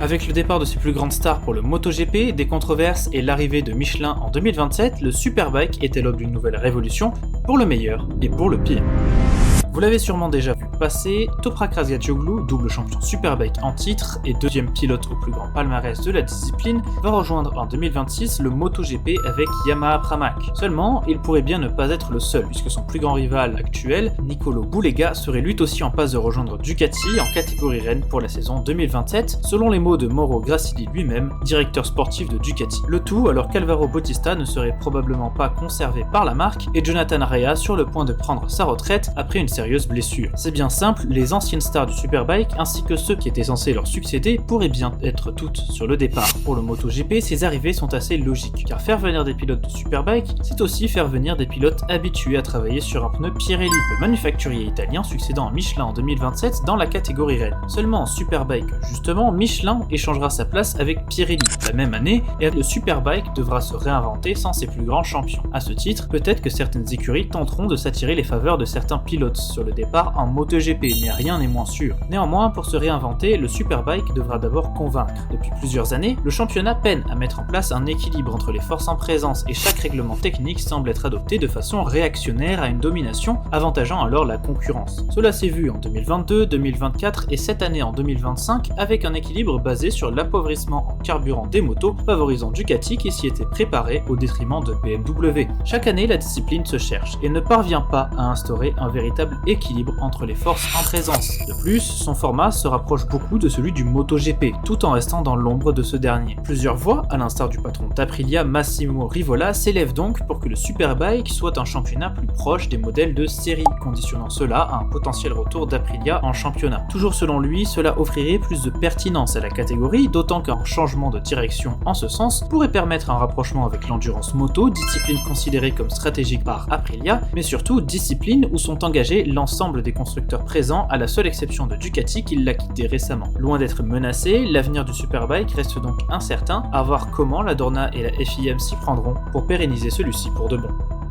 Avec le départ de ses plus grandes stars pour le MotoGP, des controverses et l'arrivée de Michelin en 2027, le Superbike était l'aube d'une nouvelle révolution, pour le meilleur et pour le pire. Vous l'avez sûrement déjà vu passer, Toprak Razgatlioglu, double champion Superbike en titre et deuxième pilote au plus grand palmarès de la discipline, va rejoindre en 2026 le MotoGP avec Yamaha Pramac. Seulement, il pourrait bien ne pas être le seul, puisque son plus grand rival actuel, Nicolo Bulega, serait lui aussi en passe de rejoindre Ducati en catégorie Rennes pour la saison 2027, selon les mots de Mauro Gracili lui-même, directeur sportif de Ducati. Le tout alors qu'Alvaro Bautista ne serait probablement pas conservé par la marque et Jonathan Rea sur le point de prendre sa retraite après une sérieuse blessure. C'est bien simple, les anciennes stars du Superbike ainsi que ceux qui étaient censés leur succéder pourraient bien être toutes sur le départ. Pour le MotoGP, ces arrivées sont assez logiques, car faire venir des pilotes de Superbike, c'est aussi faire venir des pilotes habitués à travailler sur un pneu Pirelli, le manufacturier italien succédant à Michelin en 2027 dans la catégorie Rennes. Seulement en Superbike, justement, Michelin échangera sa place avec Pirelli la même année et le Superbike devra se réinventer sans ses plus grands champions. À ce titre, peut-être que certaines écuries tenteront de s'attirer les faveurs de certains pilotes sur le départ en MotoGP, mais rien n'est moins sûr. Néanmoins, pour se réinventer, le Superbike devra d'abord convaincre. Depuis plusieurs années, le championnat peine à mettre en place un équilibre entre les forces en présence et chaque règlement technique semble être adopté de façon réactionnaire à une domination, avantageant alors la concurrence. Cela s'est vu en 2022, 2024 et cette année en 2025 avec un équilibre basé sur l'appauvrissement en carburant des motos, favorisant Ducati qui s'y était préparé au détriment de BMW. Chaque année, la discipline se cherche et ne parvient pas à instaurer un véritable équilibre entre les forces en présence. De plus, son format se rapproche beaucoup de celui du MotoGP, tout en restant dans l'ombre de ce dernier. Plusieurs voix, à l'instar du patron d'Aprilia Massimo Rivola, s'élèvent donc pour que le Superbike soit un championnat plus proche des modèles de série, conditionnant cela à un potentiel retour d'Aprilia en championnat. Toujours selon lui, cela offrirait plus de pertinence à la catégorie, d'autant qu'un changement de direction en ce sens pourrait permettre un rapprochement avec l'endurance moto, discipline considérée comme stratégique par Aprilia, mais surtout discipline où sont engagés l'ensemble des constructeurs présents à la seule exception de Ducati qui l'a quitté récemment. Loin d'être menacé, l'avenir du Superbike reste donc incertain, à voir comment la Dorna et la FIM s'y prendront pour pérenniser celui-ci pour de bon.